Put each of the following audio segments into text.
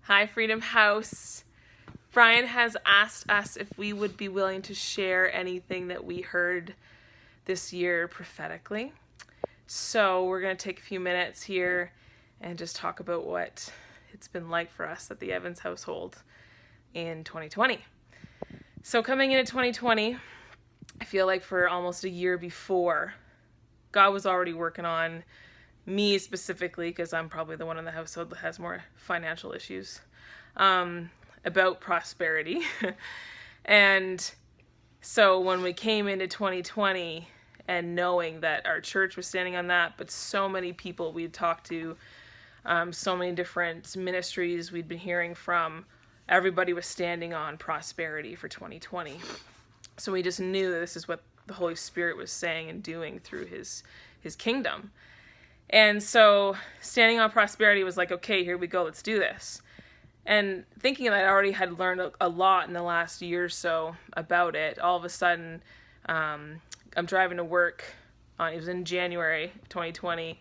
Hi, Freedom House. Brian has asked us if we would be willing to share anything that we heard this year prophetically. So we're going to take a few minutes here and just talk about what it's been like for us at the Evans household in 2020. So coming into 2020, I feel like for almost a year before, God was already working on me specifically, because I'm probably the one in the household that has more financial issues, about prosperity. And so when we came into 2020 and knowing that our church was standing on that, but so many people we'd talked to, so many different ministries we'd been hearing from, everybody was standing on prosperity for 2020. So we just knew that this is what the Holy Spirit was saying and doing through his kingdom. And so standing on prosperity was like, okay, here we go, let's do this. And thinking that I already had learned a lot in the last year or so about it, all of a sudden, I'm driving to work, it was in January 2020,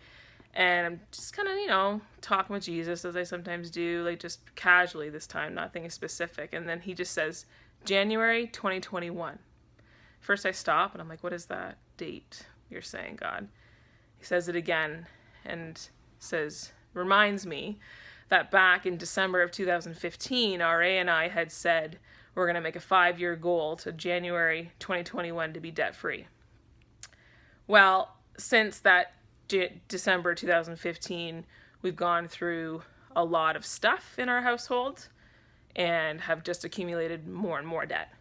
and I'm just kind of, talking with Jesus, as I sometimes do, like just casually this time, nothing specific. And then he just says, January 2021. First I stop, and I'm like, what is that date you're saying, God? He says it again and reminds me that back in December of 2015, RA and I had said we're going to make a 5-year goal to January 2021 to be debt-free. Well, since that December 2015, we've gone through a lot of stuff in our household and have just accumulated more and more debt.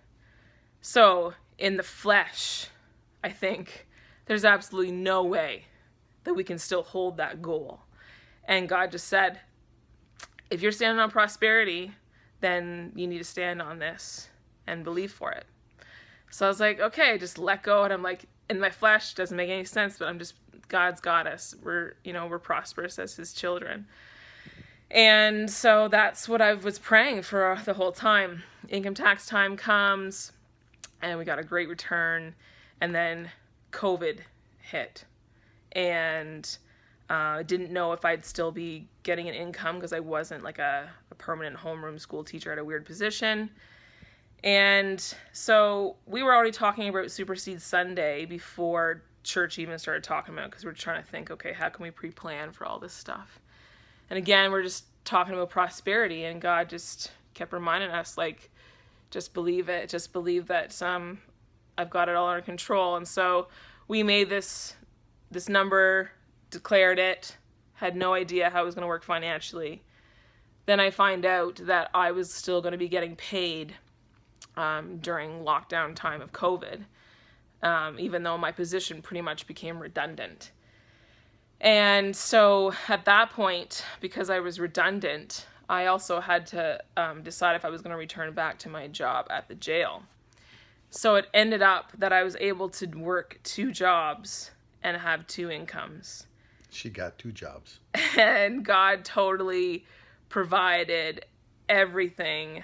So in the flesh, I think there's absolutely no way that we can still hold that goal. And God just said, if you're standing on prosperity, then you need to stand on this and believe for it. So I was like, okay, just let go. And I'm like, in my flesh, doesn't make any sense, but God's got us. We're prosperous as his children. And so that's what I was praying for the whole time. Income tax time comes, and we got a great return. And then COVID hit. And I didn't know if I'd still be getting an income because I wasn't like a permanent homeroom school teacher at a weird position. And so we were already talking about Superseed Sunday before church even started talking about it, because we're trying to think, okay, how can we pre-plan for all this stuff? And again, we're just talking about prosperity, and God just kept reminding us, like, just believe it. Just believe that I've got it all under control. And so we made this number, declared it, had no idea how it was going to work financially. Then I find out that I was still going to be getting paid during lockdown time of COVID, even though my position pretty much became redundant. And so at that point, because I was redundant, I also had to decide if I was going to return back to my job at the jail. So it ended up that I was able to work 2 jobs and have 2 incomes. She got 2 jobs. And God totally provided everything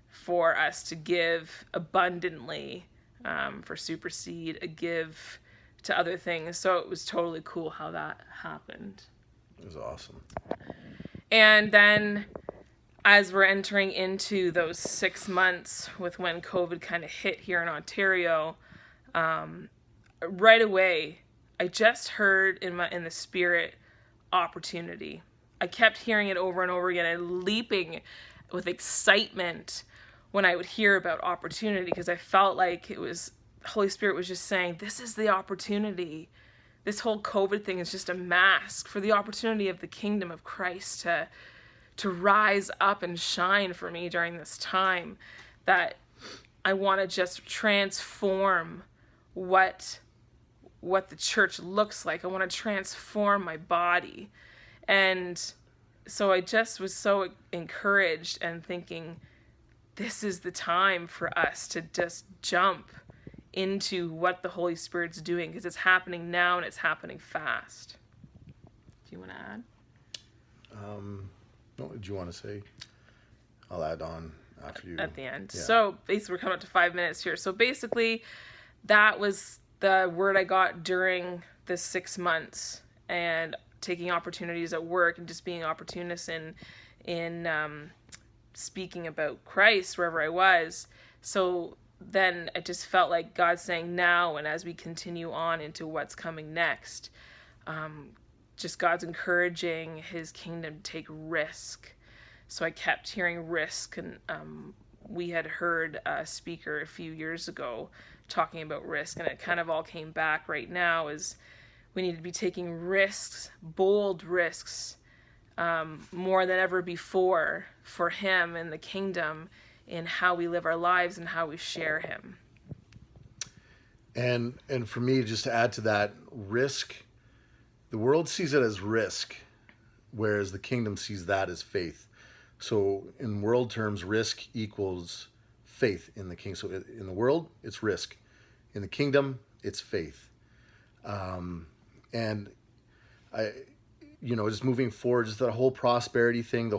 for us to give abundantly, for Superseed, a give to other things. So it was totally cool how that happened. It was awesome. And then as we're entering into those 6 months with when COVID kind of hit here in Ontario, right away, I just heard in the spirit, opportunity. I kept hearing it over and over again and leaping with excitement when I would hear about opportunity, because I felt like the Holy Spirit was just saying, this is the opportunity. This whole COVID thing is just a mask for the opportunity of the kingdom of Christ to rise up and shine for me during this time, that I want to just transform what the church looks like. I want to transform my body. And so I just was so encouraged and thinking, this is the time for us to just jump into what the Holy Spirit's doing, because it's happening now and it's happening fast. Do you want to add? What did you want to say? I'll add on after you. At the end. Yeah. So basically, we're coming up to 5 minutes here. So basically, that was the word I got during the 6 months, and taking opportunities at work and just being opportunists in speaking about Christ wherever I was. So then I just felt like God saying now, and as we continue on into what's coming next, just God's encouraging his kingdom to take risk. So I kept hearing risk, and we had heard a speaker a few years ago talking about risk, and it kind of all came back right now is we need to be taking risks, bold risks, more than ever before for him and the kingdom in how we live our lives and how we share him. And for me, just to add to that, risk, the world sees it as risk, whereas the kingdom sees that as faith. So in world terms, risk equals faith in the king. So in the world, it's risk. In the kingdom, it's faith. And I, just moving forward, just that whole prosperity thing,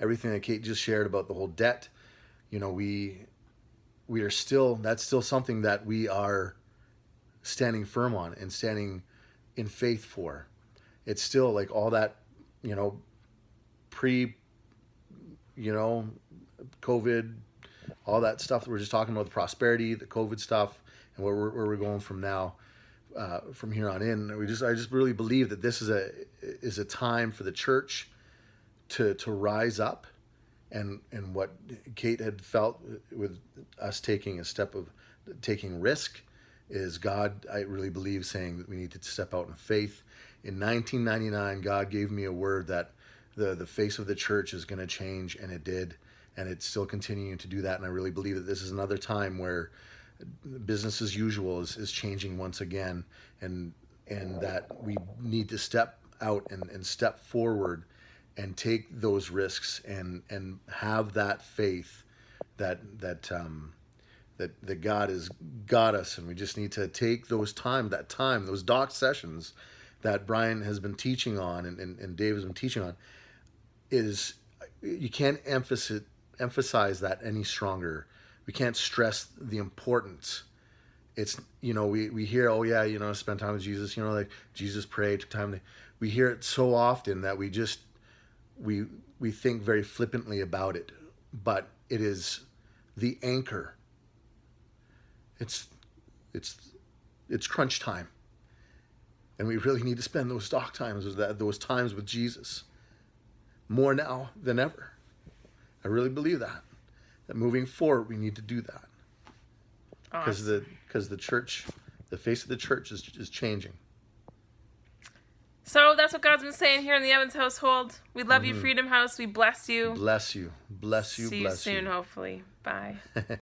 everything that Kate just shared about the whole debt, we are still, that's still something that we are standing firm on and standing in faith for. It's still like all that, COVID, all that stuff that we're just talking about, the prosperity, the COVID stuff, and where we're going from now, from here on in. I just really believe that this is a time for the church to rise up, and what Kate had felt with us taking a step of taking risk is God, I really believe, saying that we need to step out in faith. In 1999, God gave me a word that the face of the church is going to change, and it did, and it's still continuing to do that. And I really believe that this is another time where business as usual is changing once again, and that we need to step out and step forward and take those risks and have that faith that God has got us. And we just need to take those doc sessions that Brian has been teaching on and Dave has been teaching on. Is you can't emphasize that any stronger. We can't stress the importance. It's, we hear, oh yeah, spend time with Jesus, like Jesus prayed, took time. We hear it so often that we think very flippantly about it, but it is the anchor. It's crunch time. And we really need to spend those doc times, those times with Jesus, more now than ever. I really believe that moving forward, we need to do that. Awesome. Because the church, the face of the church is changing. So that's what God's been saying here in the Evans household. We love you, Freedom House. We bless you. Bless you. Bless you. See bless you soon, you. hopefully. Bye.